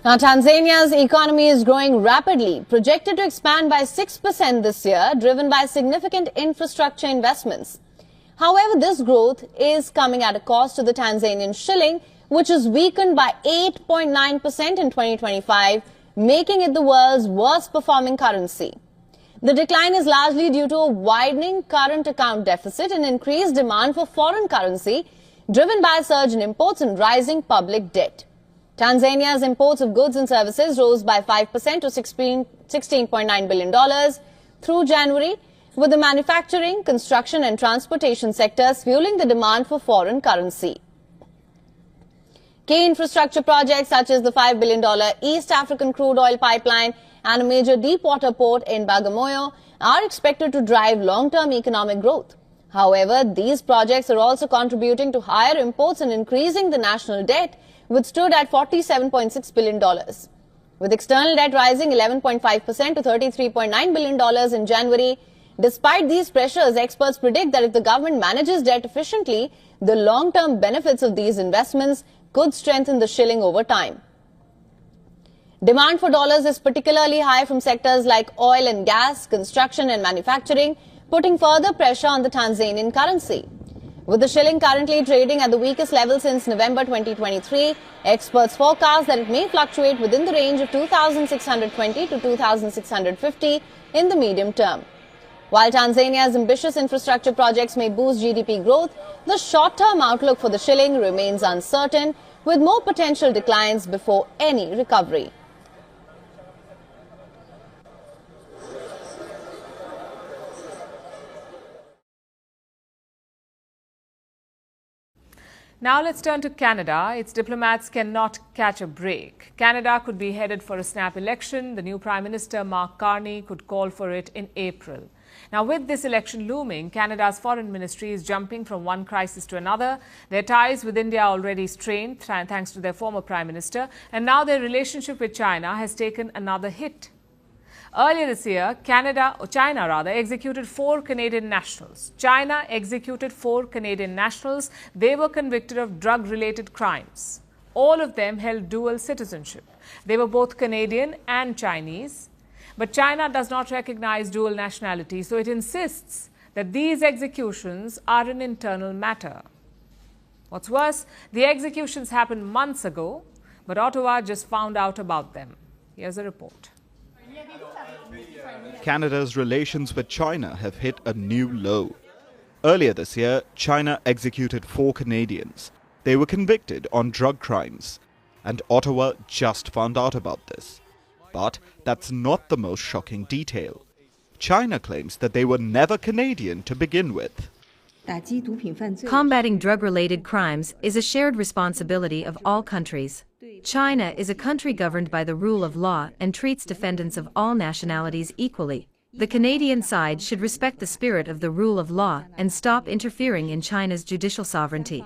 Now, Tanzania's economy is growing rapidly, projected to expand by 6% this year, driven by significant infrastructure investments. However, this growth is coming at a cost to the Tanzanian shilling, which is weakened by 8.9% in 2025, making it the world's worst performing currency. The decline is largely due to a widening current account deficit and increased demand for foreign currency, driven by a surge in imports and rising public debt. Tanzania's imports of goods and services rose by 5% to $16.9 billion through January, with the manufacturing, construction and transportation sectors fueling the demand for foreign currency. Key infrastructure projects such as the $5 billion East African crude oil pipeline and a major deepwater port in Bagamoyo are expected to drive long-term economic growth. However, these projects are also contributing to higher imports and increasing the national debt, which stood at $47.6 billion. With external debt rising 11.5% to $33.9 billion in January, despite these pressures, experts predict that if the government manages debt efficiently, the long-term benefits of these investments could strengthen the shilling over time. Demand for dollars is particularly high from sectors like oil and gas, construction and manufacturing, putting further pressure on the Tanzanian currency. With the shilling currently trading at the weakest level since November 2023, experts forecast that it may fluctuate within the range of 2,620 to 2,650 in the medium term. While Tanzania's ambitious infrastructure projects may boost GDP growth, the short-term outlook for the shilling remains uncertain, with more potential declines before any recovery. Now let's turn to Canada. Its diplomats cannot catch a break. Canada could be headed for a snap election. The new Prime Minister, Mark Carney, could call for it in April. Now, with this election looming, Canada's foreign ministry is jumping from one crisis to another. Their ties with India are already strained thanks to their former Prime Minister, and now their relationship with China has taken another hit. Earlier this year, China executed 4 Canadian nationals. China executed 4 Canadian nationals. They were convicted of drug-related crimes. All of them held dual citizenship. They were both Canadian and Chinese. But China does not recognize dual nationality, so it insists that these executions are an internal matter. What's worse, the executions happened months ago, but Ottawa just found out about them. Here's a report. Canada's relations with China have hit a new low. Earlier this year, China executed 4 Canadians. They were convicted on drug crimes, and Ottawa just found out about this. But that's not the most shocking detail. China claims that they were never Canadian to begin with. Combating drug-related crimes is a shared responsibility of all countries. China is a country governed by the rule of law and treats defendants of all nationalities equally. The Canadian side should respect the spirit of the rule of law and stop interfering in China's judicial sovereignty.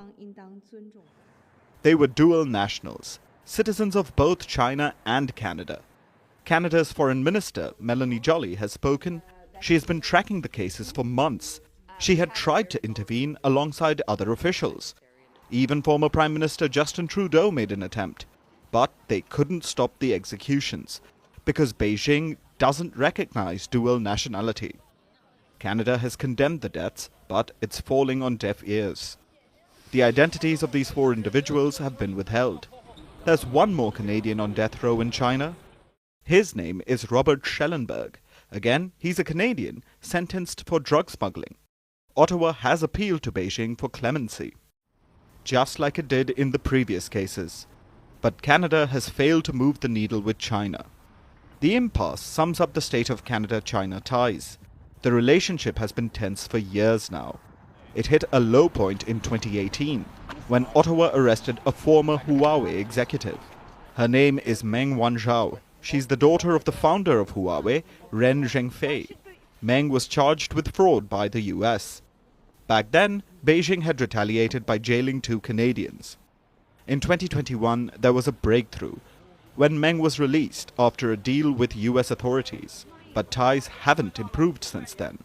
They were dual nationals, citizens of both China and Canada. Canada's Foreign Minister, Melanie Joly, has spoken. She has been tracking the cases for months. She had tried to intervene alongside other officials. Even former Prime Minister Justin Trudeau made an attempt. But they couldn't stop the executions, because Beijing doesn't recognize dual nationality. Canada has condemned the deaths, but it's falling on deaf ears. The identities of these 4 individuals have been withheld. There's one more Canadian on death row in China. His name is Robert Schellenberg. Again, he's a Canadian sentenced for drug smuggling. Ottawa has appealed to Beijing for clemency, just like it did in the previous cases. But Canada has failed to move the needle with China. The impasse sums up the state of Canada-China ties. The relationship has been tense for years now. It hit a low point in 2018, when Ottawa arrested a former Huawei executive. Her name is Meng Wanzhou. She's the daughter of the founder of Huawei, Ren Zhengfei. Meng was charged with fraud by the US. Back then, Beijing had retaliated by jailing 2 Canadians. In 2021, there was a breakthrough when Meng was released after a deal with US authorities, but ties haven't improved since then.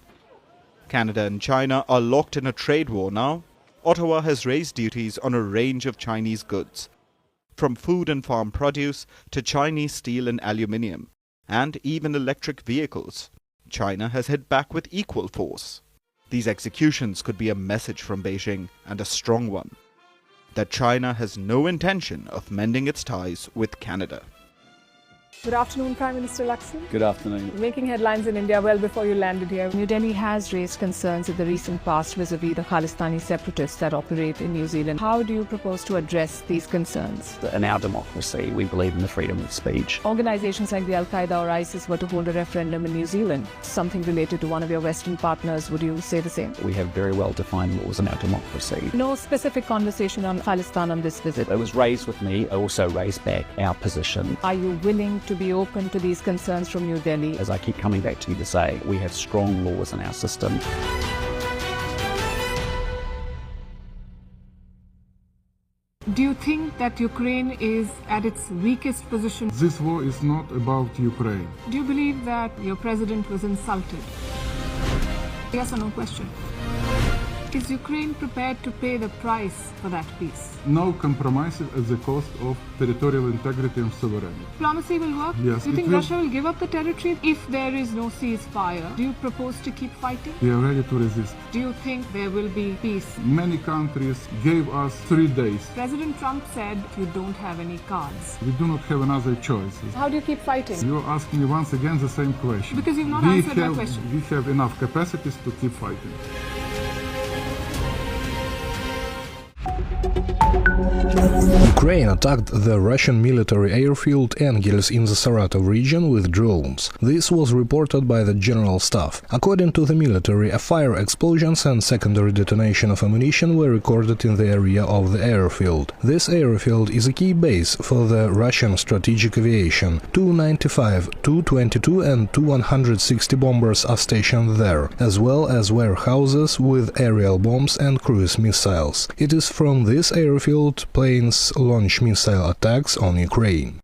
Canada and China are locked in a trade war now. Ottawa has raised duties on a range of Chinese goods. from food and farm produce to Chinese steel and aluminium, and even electric vehicles. China has hit back with equal force. These executions could be a message from Beijing, and a strong one, that China has no intention of mending its ties with Canada. Good afternoon, Prime Minister Lakshman. Good afternoon. Making headlines in India well before you landed here. New Delhi has raised concerns in the recent past vis-à-vis the Khalistani separatists that operate in New Zealand. How do you propose to address these concerns? In our democracy, we believe in the freedom of speech. Organizations like the Al-Qaeda or ISIS were to hold a referendum in New Zealand, something related to one of your Western partners. Would you say the same? We have very well-defined laws in our democracy. No specific conversation on Khalistan on this visit. It was raised with me. I also raised back our position. Are you willing to be open to these concerns from New Delhi? As I keep coming back to you to say, we have strong laws in our system. Do you think that Ukraine is at its weakest position? This war is not about Ukraine. Do you believe that your president was insulted? Yes or no question. Is Ukraine prepared to pay the price for that peace? No compromises at the cost of territorial integrity and sovereignty. Diplomacy will work? Yes, Do you it think will. Russia will give up the territory if there is no ceasefire? Do you propose to keep fighting? We are ready to resist. Do you think there will be peace? Many countries gave us 3 days. President Trump said you don't have any cards. We do not have another choice. How do you keep fighting? You are asking me once again the same question. Because you've not We answered my have- question. We have enough capacities to keep fighting. Ukraine attacked the Russian military airfield Engels in the Saratov region with drones. This was reported by the General Staff. According to the military, a fire, explosions and secondary detonation of ammunition were recorded in the area of the airfield. This airfield is a key base for the Russian strategic aviation. Tu-95, Tu-22 and Tu-160 bombers are stationed there, as well as warehouses with aerial bombs and cruise missiles. It is from this airfield planes launch missile attacks on Ukraine.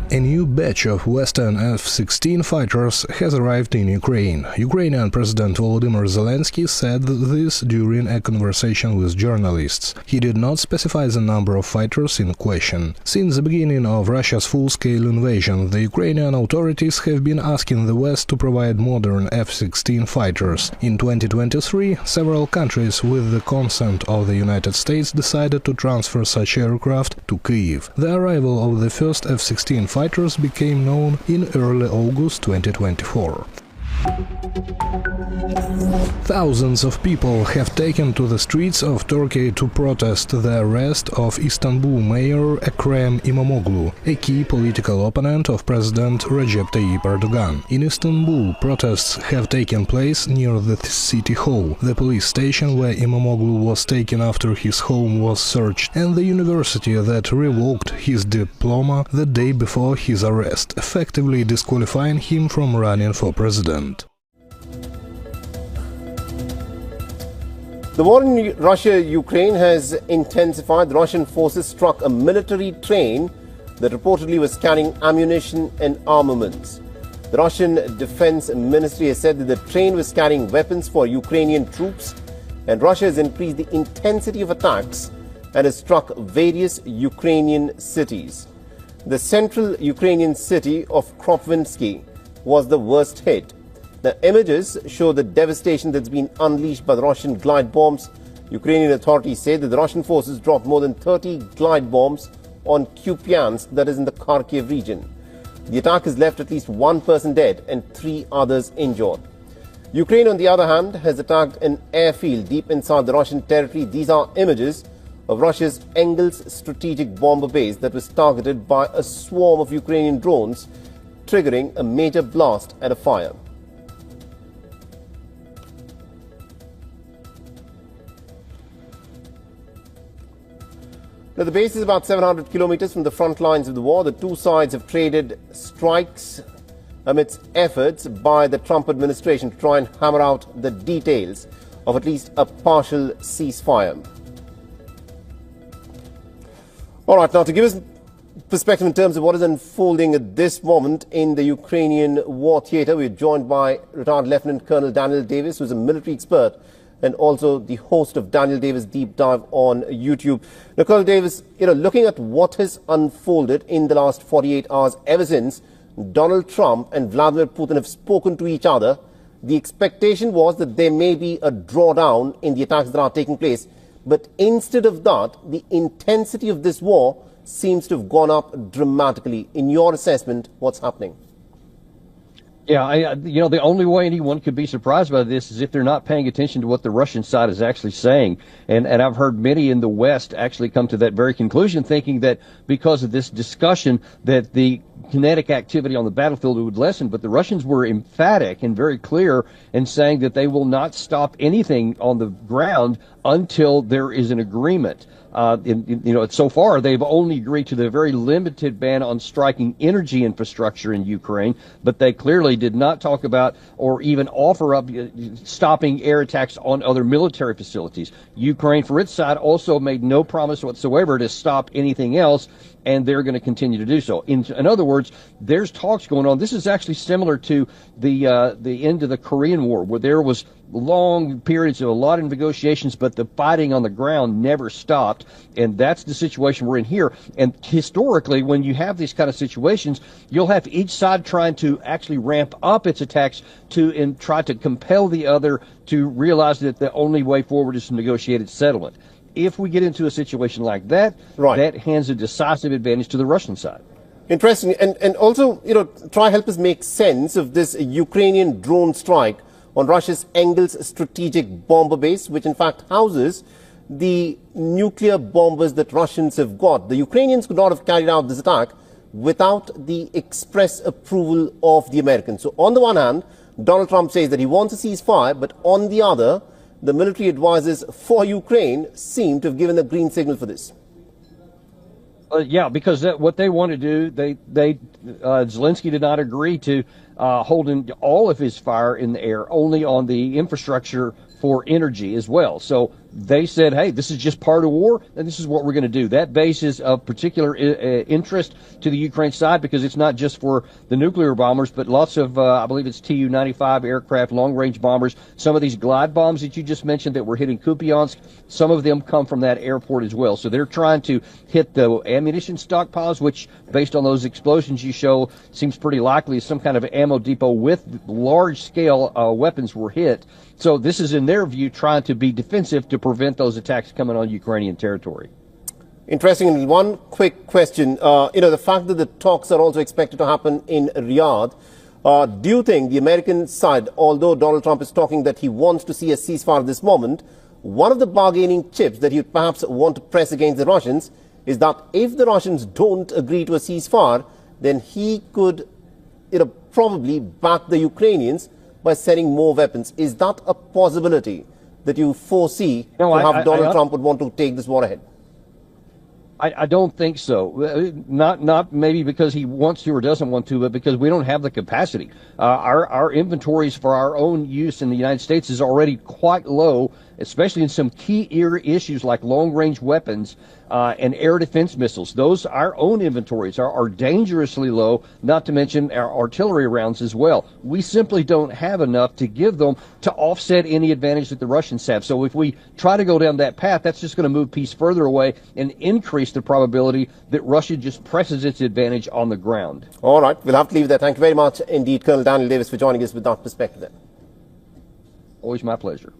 A new batch of Western F-16 fighters has arrived in Ukraine. Ukrainian President Volodymyr Zelensky said this during a conversation with journalists. He did not specify the number of fighters in question. Since the beginning of Russia's full-scale invasion, the Ukrainian authorities have been asking the West to provide modern F-16 fighters. In 2023, several countries, with the consent of the United States, decided to transfer such aircraft to Kyiv. The arrival of the first F-16 fighters became known in early August 2024. Thousands of people have taken to the streets of Turkey to protest the arrest of Istanbul mayor Ekrem İmamoğlu, a key political opponent of President Recep Tayyip Erdogan. In Istanbul, protests have taken place near the city hall, the police station where İmamoğlu was taken after his home was searched, and the university that revoked his diploma the day before his arrest, effectively disqualifying him from running for president. The war in Russia-Ukraine has intensified. The Russian forces struck a military train that reportedly was carrying ammunition and armaments. The Russian Defense Ministry has said that the train was carrying weapons for Ukrainian troops, and Russia has increased the intensity of attacks and has struck various Ukrainian cities. The central Ukrainian city of Kropyvnytsk was the worst hit. The images show the devastation that's been unleashed by the Russian glide bombs. Ukrainian authorities say that the Russian forces dropped more than 30 glide bombs on Kupiansk, that is in the Kharkiv region. The attack has left at least 1 person dead and 3 others injured. Ukraine, on the other hand, has attacked an airfield deep inside the Russian territory. These are images of Russia's Engels strategic bomber base that was targeted by a swarm of Ukrainian drones, triggering a major blast and a fire. Now, the base is about 700 kilometers from the front lines of the war. The two sides have traded strikes amidst efforts by the Trump administration to try and hammer out the details of at least a partial ceasefire. All right, now to give us perspective in terms of what is unfolding at this moment in the Ukrainian war theatre, we're joined by retired Lieutenant Colonel Daniel Davis, who's a military expert and also the host of Daniel Davis Deep Dive on YouTube. Now, Colonel Davis, looking at what has unfolded in the last 48 hours ever since Donald Trump and Vladimir Putin have spoken to each other, the expectation was that there may be a drawdown in the attacks that are taking place. But instead of that, the intensity of this war seems to have gone up dramatically. In your assessment, what's happening? Yeah, the only way anyone could be surprised by this is if they're not paying attention to what the Russian side is actually saying. And I've heard many in the West actually come to that very conclusion, thinking that because of this discussion that the kinetic activity on the battlefield would lessen. But the Russians were emphatic and very clear in saying that they will not stop anything on the ground until there is an agreement. So far, they've only agreed to the very limited ban on striking energy infrastructure in Ukraine, but they clearly did not talk about or even offer up stopping air attacks on other military facilities. Ukraine, for its side, also made no promise whatsoever to stop anything else, and they're going to continue to do so. In other words, there's talks going on. This is actually similar to the end of the Korean War, where there was long periods of a lot of negotiations, but the fighting on the ground never stopped. And that's the situation we're in here. And historically, when you have these kind of situations, you'll have each side trying to actually ramp up its attacks and try to compel the other to realize that the only way forward is to negotiated settlement. If we get into a situation like that, that hands a decisive advantage to the Russian side. Interesting. And also, try help us make sense of this Ukrainian drone strike on Russia's Engels strategic bomber base, which in fact houses the nuclear bombers that Russians have got. The Ukrainians could not have carried out this attack without the express approval of the Americans. So on the one hand, Donald Trump says that he wants a ceasefire, but on the other, the military advisors for Ukraine seem to have given a green signal for this. Yeah, because what they want to do, Zelensky did not agree to holding all of his fire in the air, only on the infrastructure for energy as well. So they said, hey, this is just part of war, and this is what we're going to do. That base is of particular interest to the Ukraine side because it's not just for the nuclear bombers, but lots of, I believe it's Tu-95 aircraft, long-range bombers. Some of these glide bombs that you just mentioned that were hitting Kupiansk, some of them come from that airport as well. So they're trying to hit the ammunition stockpiles, which, based on those explosions you show, seems pretty likely some kind of ammo depot with large-scale weapons were hit. So this is, in their view, trying to be defensive to prevent those attacks coming on Ukrainian territory. Interesting. One quick question. The fact that the talks are also expected to happen in Riyadh, do you think the American side, although Donald Trump is talking that he wants to see a ceasefire at this moment, one of the bargaining chips that he would perhaps want to press against the Russians is that if the Russians don't agree to a ceasefire, then he could probably back the Ukrainians by sending more weapons. Is that a possibility that you foresee Donald Trump would want to take this war ahead? I don't think so. Not maybe because he wants to or doesn't want to, but because we don't have the capacity. Our inventories for our own use in the United States is already quite low, especially in some key issues like long-range weapons and air defense missiles. Those, our own inventories are dangerously low, not to mention our artillery rounds as well. We simply don't have enough to give them to offset any advantage that the Russians have. So if we try to go down that path, that's just going to move peace further away and increase the probability that Russia just presses its advantage on the ground. All right, we'll have to leave there. Thank you very much indeed, Colonel Daniel Davis, for joining us with that perspective there. Always my pleasure.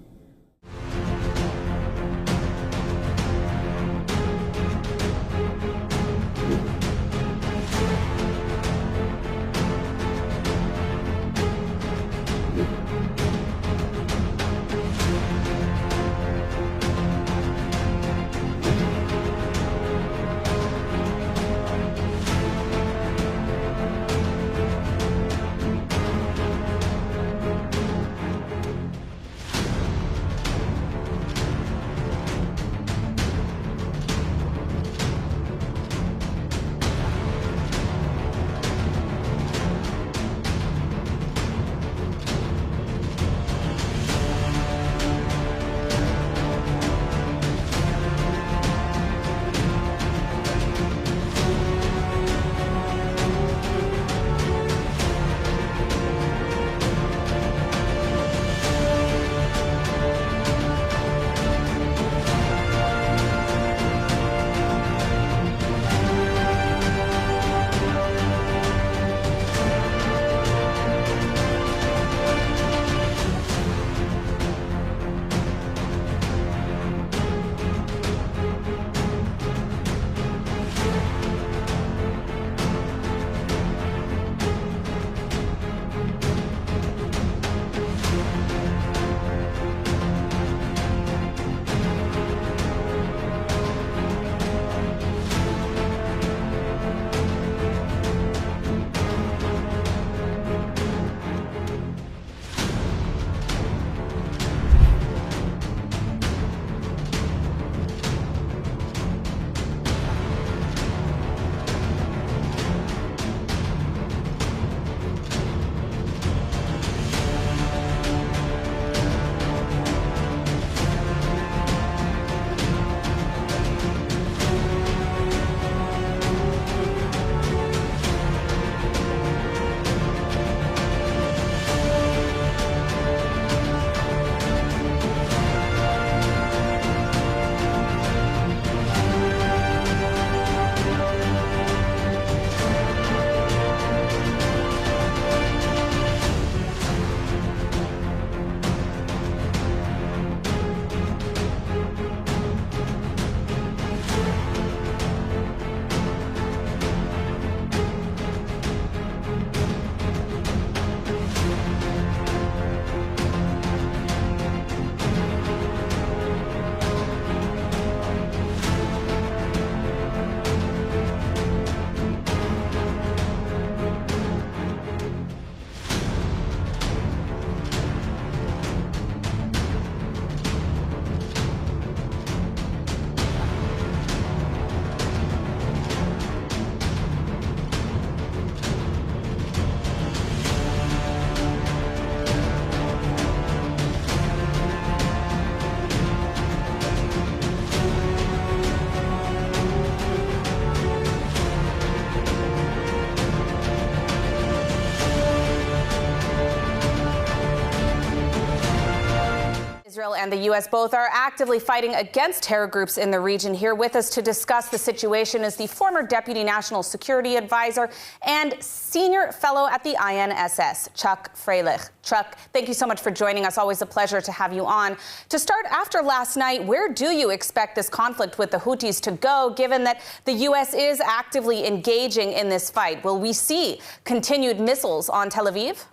and the U.S. both are actively fighting against terror groups in the region. Here with us to discuss the situation is the former Deputy National Security Advisor and Senior Fellow at the INSS, Chuck Freilich. Chuck, thank you so much for joining us. Always a pleasure to have you on. To start, after last night, where do you expect this conflict with the Houthis to go, given that the U.S. is actively engaging in this fight? Will we see continued missiles on Tel Aviv?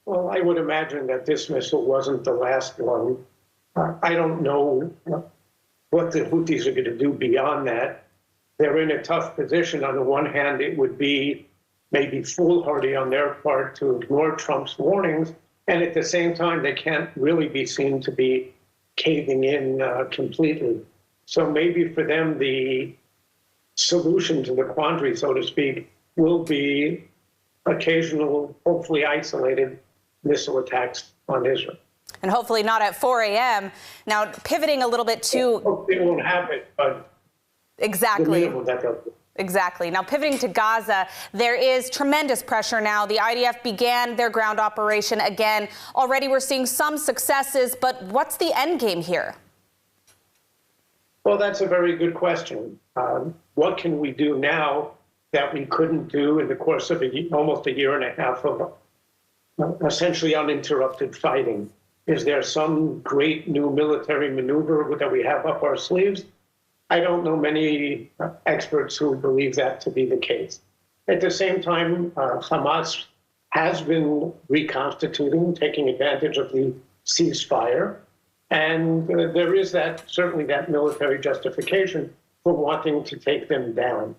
Well, I would imagine that this missile wasn't the last one. I don't know what the Houthis are going to do beyond that. They're in a tough position. On the one hand, it would be maybe foolhardy on their part to ignore Trump's warnings, and at the same time, they can't really be seen to be caving in completely. So maybe for them, the solution to the quandary, so to speak, will be occasional, hopefully isolated missile attacks on Israel. And hopefully not at 4 a.m. Now, pivoting a little bit to... It won't happen, but... Exactly. The minimum that they'll do. Exactly. Now, pivoting to Gaza, there is tremendous pressure now. The IDF began their ground operation again. Already we're seeing some successes, but what's the end game here? Well, that's a very good question. What can we do now that we couldn't do in the course of almost a year and a half of essentially uninterrupted fighting? Is there some great new military maneuver that we have up our sleeves? I don't know many experts who believe that to be the case. At the same time, Hamas has been reconstituting, taking advantage of the ceasefire, and there is certainly that military justification for wanting to take them down,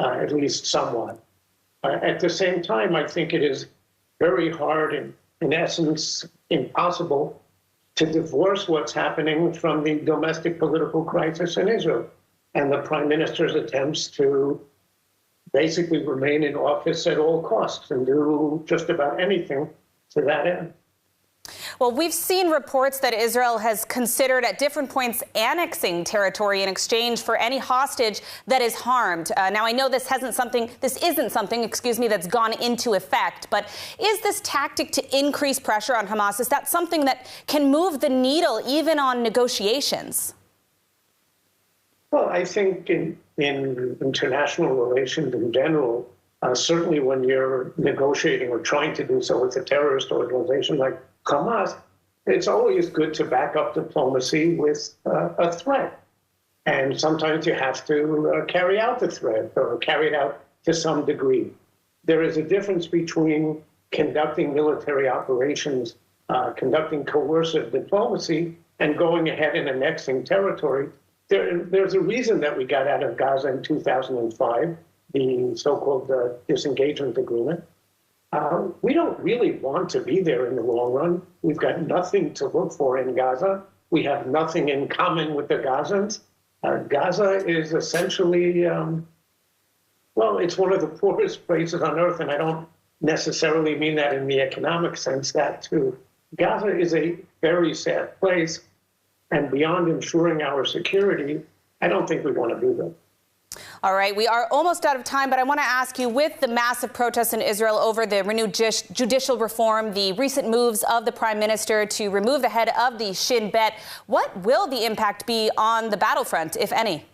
at least somewhat. At the same time, I think it is very hard and, in essence, impossible to divorce what's happening from the domestic political crisis in Israel and the prime minister's attempts to basically remain in office at all costs and do just about anything to that end. Well, we've seen reports that Israel has considered at different points annexing territory in exchange for any hostage that is harmed. Now, I know this isn't something, that's gone into effect, but is this tactic to increase pressure on Hamas, is that something that can move the needle even on negotiations? Well, I think in international relations in general, certainly when you're negotiating or trying to do so with a terrorist organization like Hamas, it's always good to back up diplomacy with a threat. And sometimes you have to carry out the threat or carry it out to some degree. There is a difference between conducting military operations, conducting coercive diplomacy, and going ahead and annexing territory. There's a reason that we got out of Gaza in 2005, the so-called disengagement agreement. We don't really want to be there in the long run. We've got nothing to look for in Gaza. We have nothing in common with the Gazans. Gaza is essentially, well, it's one of the poorest places on earth, and I don't necessarily mean that in the economic sense, that too. Gaza is a very sad place, and beyond ensuring our security, I don't think we want to be there. All right, we are almost out of time, but I want to ask you, with the massive protests in Israel over the renewed judicial reform, the recent moves of the prime minister to remove the head of the Shin Bet, what will the impact be on the battlefront, if any?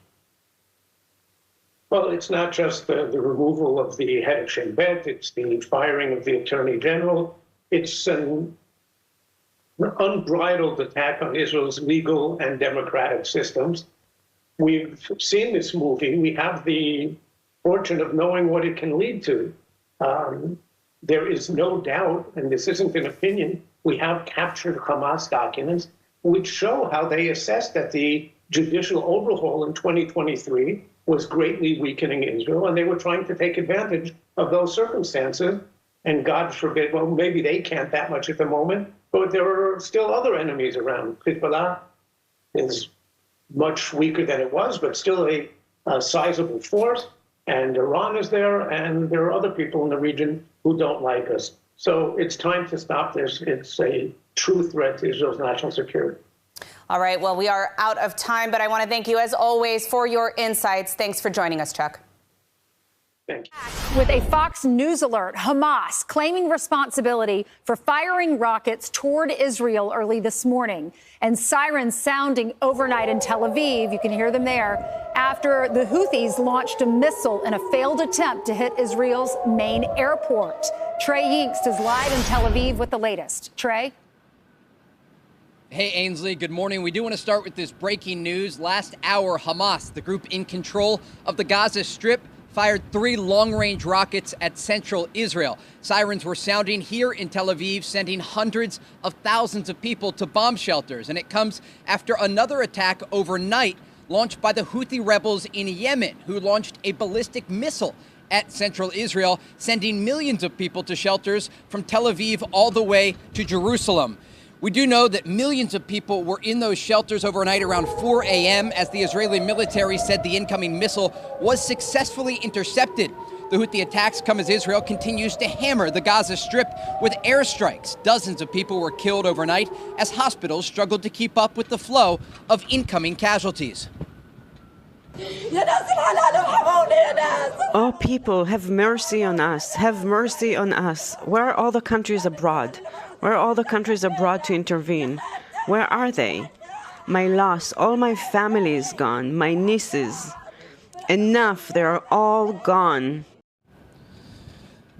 Well, it's not just the removal of the head of Shin Bet, it's the firing of the attorney general. It's an unbridled attack on Israel's legal and democratic systems. We've seen this movie. We have the fortune of knowing what it can lead to. There is no doubt, and this isn't an opinion, we have captured Hamas documents which show how they assessed that the judicial overhaul in 2023 was greatly weakening Israel, and they were trying to take advantage of those circumstances. And God forbid, well, maybe they can't that much at the moment, but there are still other enemies around. Hezbollah is much weaker than it was, but still a sizable force. And Iran is there, and there are other people in the region who don't like us. So it's time to stop this. It's a true threat to Israel's national security. All right, well, we are out of time, but I want to thank you, as always, for your insights. Thanks for joining us, Chuck. Thank you. With a Fox News alert, Hamas claiming responsibility for firing rockets toward Israel early this morning, and sirens sounding overnight in Tel Aviv. You can hear them there after the Houthis launched a missile in a failed attempt to hit Israel's main airport. Trey Yingst is live in Tel Aviv with the latest. Trey? Hey, Ainsley, good morning. We do want to start with this breaking news. Last hour, Hamas, the group in control of the Gaza Strip, fired 3 long-range rockets at central Israel. Sirens were sounding here in Tel Aviv, sending hundreds of thousands of people to bomb shelters. And it comes after another attack overnight launched by the Houthi rebels in Yemen, who launched a ballistic missile at central Israel, sending millions of people to shelters from Tel Aviv all the way to Jerusalem. We do know that millions of people were in those shelters overnight around 4 a.m. as the Israeli military said the incoming missile was successfully intercepted. The Houthi attacks come as Israel continues to hammer the Gaza Strip with airstrikes. Dozens of people were killed overnight as hospitals struggled to keep up with the flow of incoming casualties. Oh, people, have mercy on us. Have mercy on us. Where are all the countries abroad? Where are all the countries abroad to intervene? Where are they? My loss, all my family is gone, my nieces. Enough, they're all gone.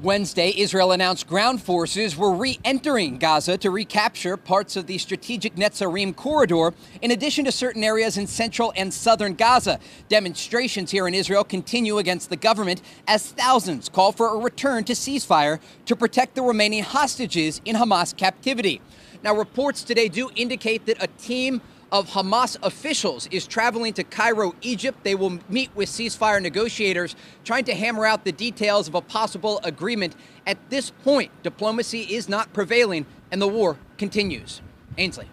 Wednesday, Israel announced ground forces were re-entering Gaza to recapture parts of the strategic Netzarim corridor, in addition to certain areas in central and southern Gaza. Demonstrations here in Israel continue against the government as thousands call for a return to ceasefire to protect the remaining hostages in Hamas captivity. Now, reports today do indicate that a team of Hamas officials is traveling to Cairo, Egypt. They will meet with ceasefire negotiators, trying to hammer out the details of a possible agreement. At this point, diplomacy is not prevailing and the war continues. Ainsley.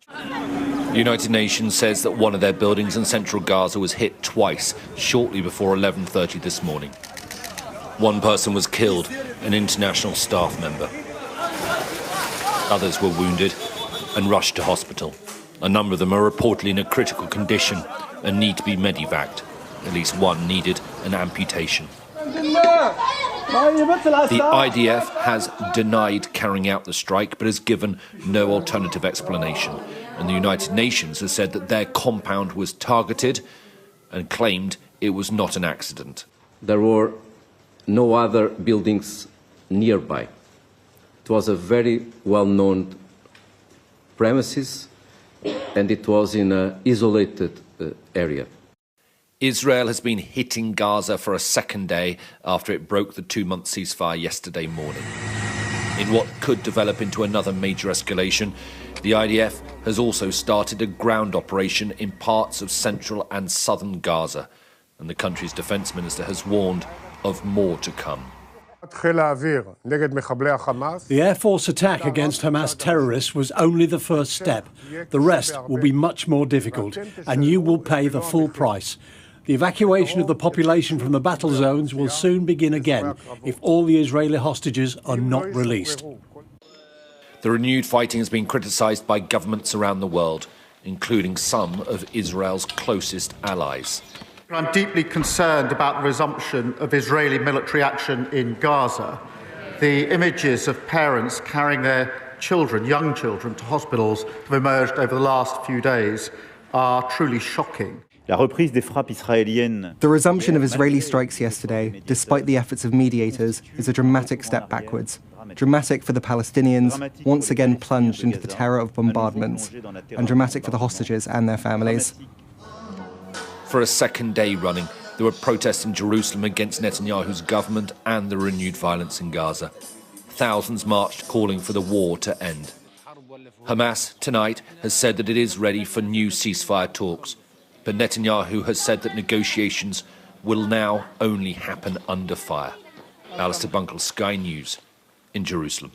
The United Nations says that one of their buildings in central Gaza was hit twice, shortly before 11:30 this morning. One person was killed, an international staff member. Others were wounded and rushed to hospital. A number of them are reportedly in a critical condition and need to be medevaced. At least one needed an amputation. The IDF has denied carrying out the strike, but has given no alternative explanation. And the United Nations has said that their compound was targeted and claimed it was not an accident. There were no other buildings nearby. It was a very well-known premises, and it was in an isolated area. Israel has been hitting Gaza for a second day after it broke the 2-month ceasefire yesterday morning. In what could develop into another major escalation, the IDF has also started a ground operation in parts of central and southern Gaza, and the country's defense minister has warned of more to come. The Air Force attack against Hamas terrorists was only the first step. The rest will be much more difficult, and you will pay the full price. The evacuation of the population from the battle zones will soon begin again if all the Israeli hostages are not released. The renewed fighting has been criticised by governments around the world, including some of Israel's closest allies. I'm deeply concerned about the resumption of Israeli military action in Gaza. The images of parents carrying their children, young children, to hospitals have emerged over the last few days are truly shocking. The resumption of Israeli strikes yesterday, despite the efforts of mediators, is a dramatic step backwards. Dramatic for the Palestinians, once again plunged into the terror of bombardments, and dramatic for the hostages and their families. For a second day running, there were protests in Jerusalem against Netanyahu's government and the renewed violence in Gaza. Thousands marched calling for the war to end. Hamas tonight has said that it is ready for new ceasefire talks, but Netanyahu has said that negotiations will now only happen under fire. Alistair Bunkle, Sky News in Jerusalem.